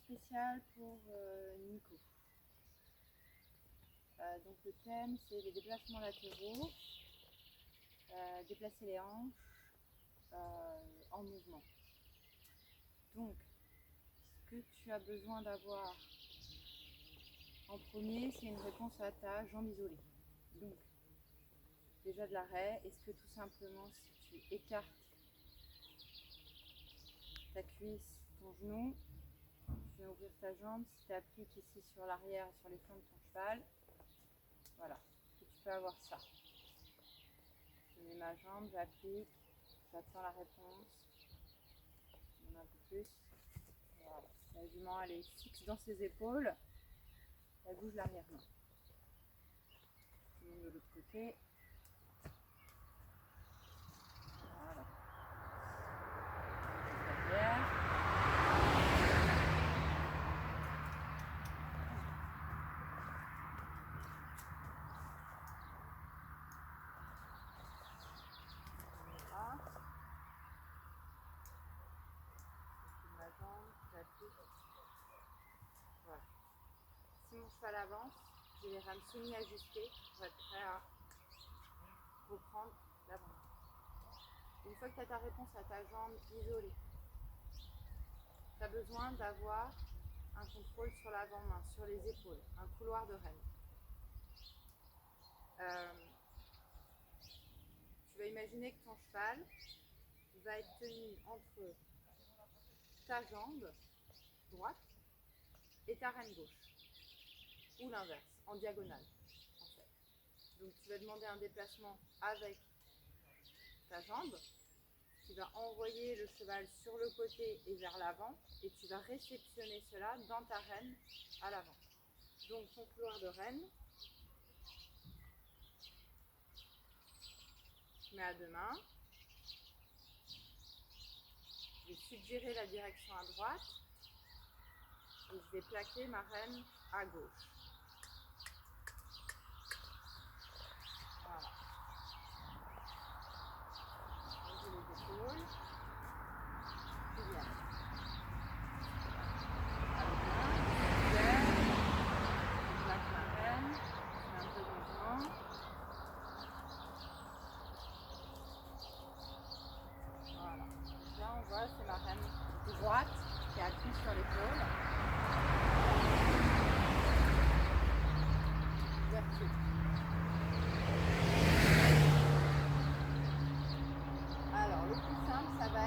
spécial pour Nico. Donc le thème c'est les déplacements latéraux, déplacer les hanches en mouvement. Donc ce que tu as besoin d'avoir en premier, c'est une réponse à ta jambe isolée. Donc déjà de l'arrêt, est-ce que tout simplement si tu écartes ta cuisse, ton genou, tu viens ouvrir ta jambe, si tu appliques ici sur l'arrière et sur les flancs de ton cheval, voilà, que tu peux avoir ça. Je mets ma jambe, j'applique, j'attends la réponse, je mets un peu plus, voilà. La jument elle est fixe dans ses épaules, elle bouge l'arrière-main. Je monte de l'autre côté. Voilà. Derrière. Ma jambe, j'applique. Voilà. Si mon cheval avance, j'ai les rames semi-ajustées pour être prêt à reprendre l'avant. Une fois que tu as ta réponse à ta jambe isolée, tu as besoin d'avoir un contrôle sur l'avant-main, sur les épaules, un couloir de renne. Tu vas imaginer que ton cheval va être tenu entre ta jambe droite et ta renne gauche, ou l'inverse, en diagonale en fait. Donc tu vas demander un déplacement avec ta jambe, tu vas envoyer le cheval sur le côté et vers l'avant et tu vas réceptionner cela dans ta renne à l'avant. Donc ton couloir de renne, je mets à deux mains, je vais suggérer la direction à droite et je vais plaquer ma renne à gauche. Voilà. J'ai les épaules, je viens. Avec main, je plaque ma renne, je fais un peu de mouvement. Voilà. Là on voit c'est ma renne droite qui appuie sur l'épaule. Vertu. Alors le plus simple ça va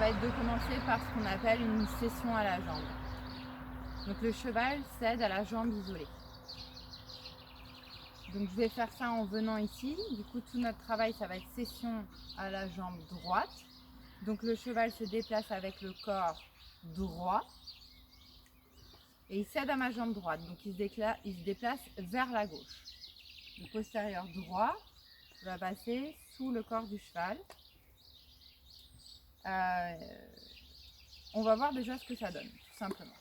être de commencer par ce qu'on appelle une cession à la jambe. Donc le cheval cède à la jambe isolée. Donc je vais faire ça en venant ici. Du coup tout notre travail ça va être cession à la jambe droite. Donc le cheval se déplace avec le corps droit et il cède à ma jambe droite. Donc il se déplace vers la gauche. Le postérieur droit va passer sous le corps du cheval. On va voir déjà ce que ça donne, tout simplement.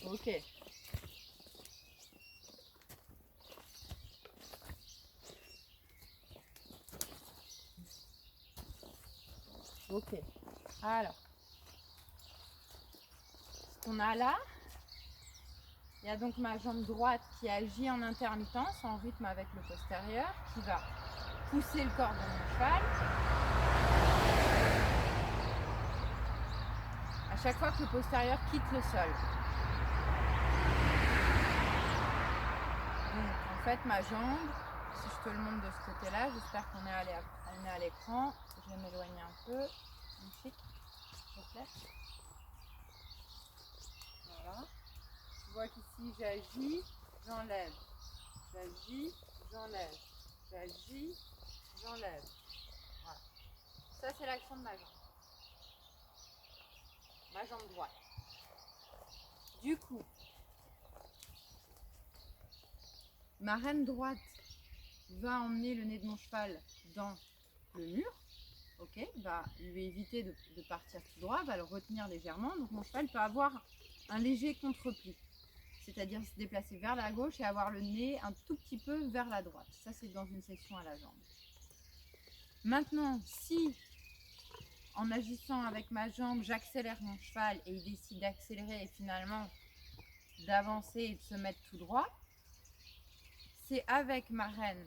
Ok. Ok. Alors, ce qu'on a là, il y a donc ma jambe droite qui agit en intermittence, en rythme avec le postérieur, qui va pousser le corps de mon cheval. À chaque fois que le postérieur quitte le sol. Donc, en fait, ma jambe si je te le montre de ce côté-là, j'espère qu'on est à l'écran. Je vais m'éloigner un peu. Magnifique, s'il te plaît. Voilà. Tu vois qu'ici j'agis, j'enlève. J'agis, j'enlève. J'agis, j'enlève. Voilà. Ça c'est l'action de ma jambe. Ma jambe droite. Du coup, ma reine droite va emmener le nez de mon cheval dans le mur, ok, va lui éviter de partir tout droit, va le retenir légèrement, donc mon cheval peut avoir un léger contre-pli, c'est-à-dire se déplacer vers la gauche et avoir le nez un tout petit peu vers la droite. Ça c'est dans une section à la jambe. Maintenant, si en agissant avec ma jambe, j'accélère mon cheval et il décide d'accélérer et finalement d'avancer et de se mettre tout droit, c'est avec ma reine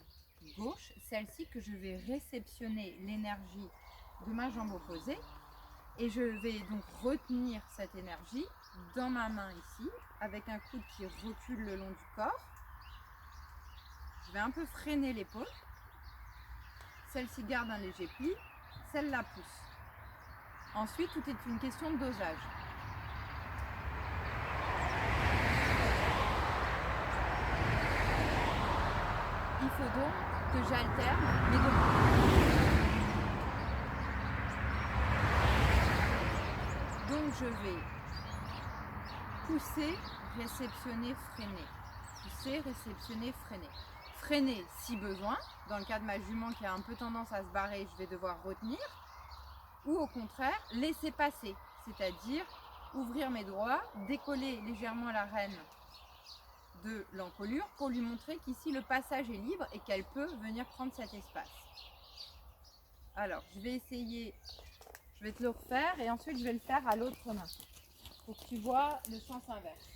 gauche, celle-ci, que je vais réceptionner l'énergie de ma jambe opposée et je vais donc retenir cette énergie dans ma main ici avec un coude qui recule le long du corps. Je vais un peu freiner l'épaule, celle-ci garde un léger pli, celle-là pousse. Ensuite, tout est une question de dosage. Il faut donc que j'alterne mes deux mains. Donc je vais pousser, réceptionner, freiner. Pousser, réceptionner, freiner. Freiner si besoin. Dans le cas de ma jument qui a un peu tendance à se barrer, je vais devoir retenir. Ou au contraire, laisser passer. C'est-à-dire ouvrir mes doigts, décoller légèrement la reine de l'encolure pour lui montrer qu'ici le passage est libre et qu'elle peut venir prendre cet espace. Alors je vais essayer, je vais te le refaire et ensuite je vais le faire à l'autre main pour que tu vois le sens inverse.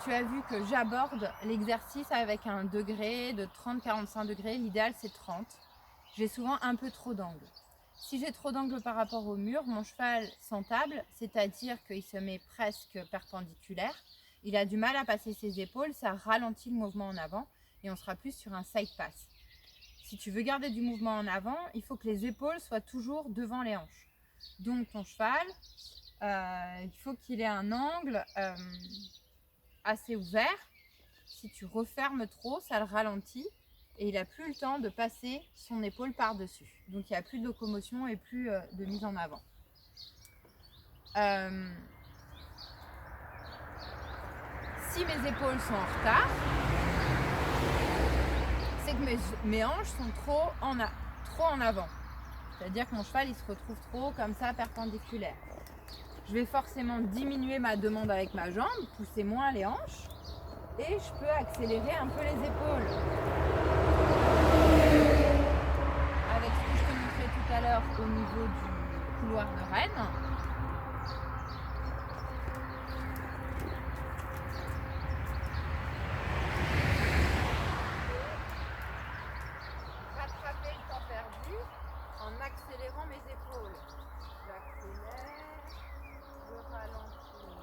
Tu as vu que j'aborde l'exercice avec un degré de 30-45 degrés. L'idéal c'est 30. J'ai souvent un peu trop d'angle. Si j'ai trop d'angle par rapport au mur, mon cheval s'entable, c'est-à-dire qu'il se met presque perpendiculaire. Il a du mal à passer ses épaules, ça ralentit le mouvement en avant et on sera plus sur un side pass. Si tu veux garder du mouvement en avant, il faut que les épaules soient toujours devant les hanches. Donc ton cheval, il faut qu'il ait un angle assez ouvert. Si tu refermes trop, ça le ralentit et il n'a plus le temps de passer son épaule par-dessus. Donc il n'y a plus de locomotion et plus de mise en avant. Si mes épaules sont en retard, c'est que mes hanches sont trop en avant. C'est-à-dire que mon cheval il se retrouve trop comme ça perpendiculaire. Je vais forcément diminuer ma demande avec ma jambe, pousser moins les hanches et je peux accélérer un peu les épaules. Avec ce que je te montrais tout à l'heure au niveau du couloir de Rennes. Rattraper le temps perdu en accélérant mes épaules. J'accélère, je ralentis.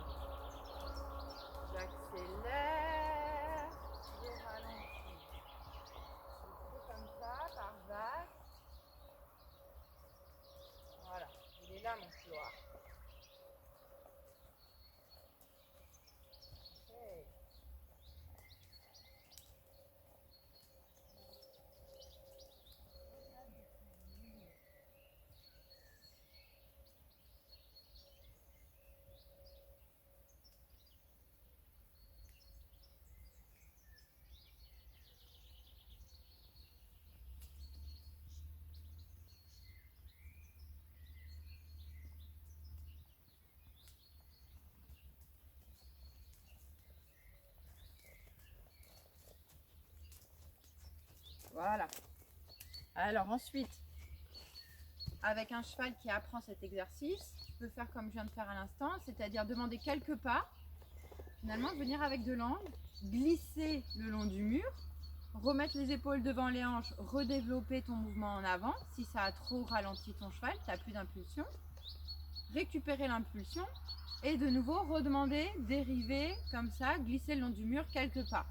J'accélère, je ralentis. Je fais comme ça, par vague. Voilà, il est là mon couloir. Okay. Voilà. Alors ensuite, avec un cheval qui apprend cet exercice, tu peux faire comme je viens de faire à l'instant, c'est-à-dire demander quelques pas, finalement venir avec de l'angle, glisser le long du mur, remettre les épaules devant les hanches, redévelopper ton mouvement en avant. Si ça a trop ralenti ton cheval, tu n'as plus d'impulsion. Récupérer l'impulsion et de nouveau redemander, dériver comme ça, glisser le long du mur quelques pas.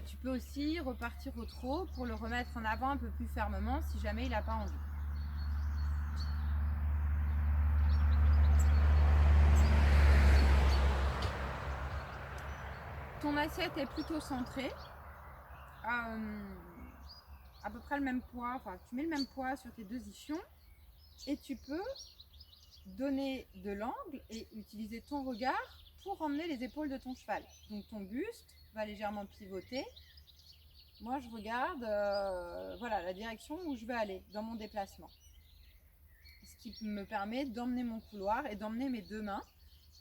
Tu peux aussi repartir au trot pour le remettre en avant un peu plus fermement si jamais il n'a pas envie. Ton assiette est plutôt centrée, à peu près le même poids, enfin tu mets le même poids sur tes deux ischions et tu peux donner de l'angle et utiliser ton regard pour emmener les épaules de ton cheval. Donc ton buste va légèrement pivoter. Moi je regarde voilà, la direction où je vais aller dans mon déplacement. Ce qui me permet d'emmener mon couloir et d'emmener mes deux mains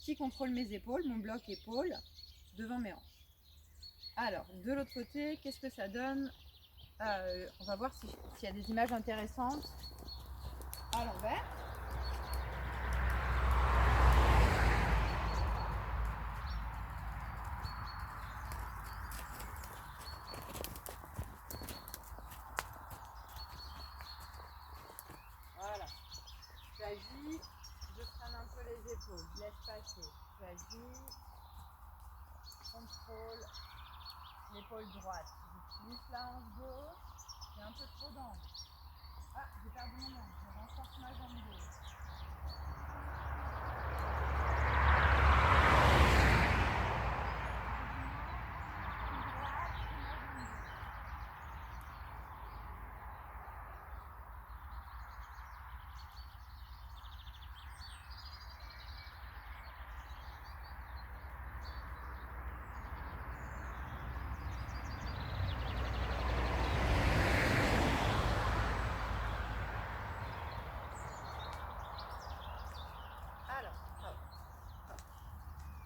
qui contrôlent mes épaules, mon bloc épaule devant mes hanches. Alors, de l'autre côté, qu'est-ce que ça donne? On va voir s'il y a des images intéressantes à l'envers. Voilà. J'agis, je freine un peu les épaules, je laisse passer. J'agis, contrôle l'épaule droite. J'utilise la hanche gauche, j'ai un peu trop d'angle. Ah, j'ai perdu mon angle, je renforce ma jambe gauche.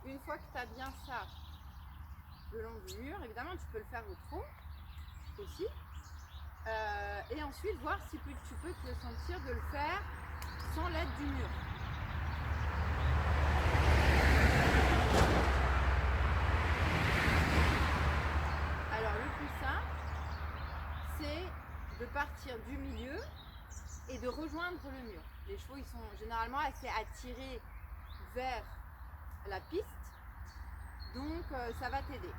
Une fois que tu as bien ça le long du mur, évidemment tu peux le faire au trot aussi. Et ensuite voir si tu peux te sentir de le faire sans l'aide du mur. Alors le plus simple, c'est de partir du milieu et de rejoindre le mur. Les chevaux ils sont généralement assez attirés vers la piste, donc ça va t'aider.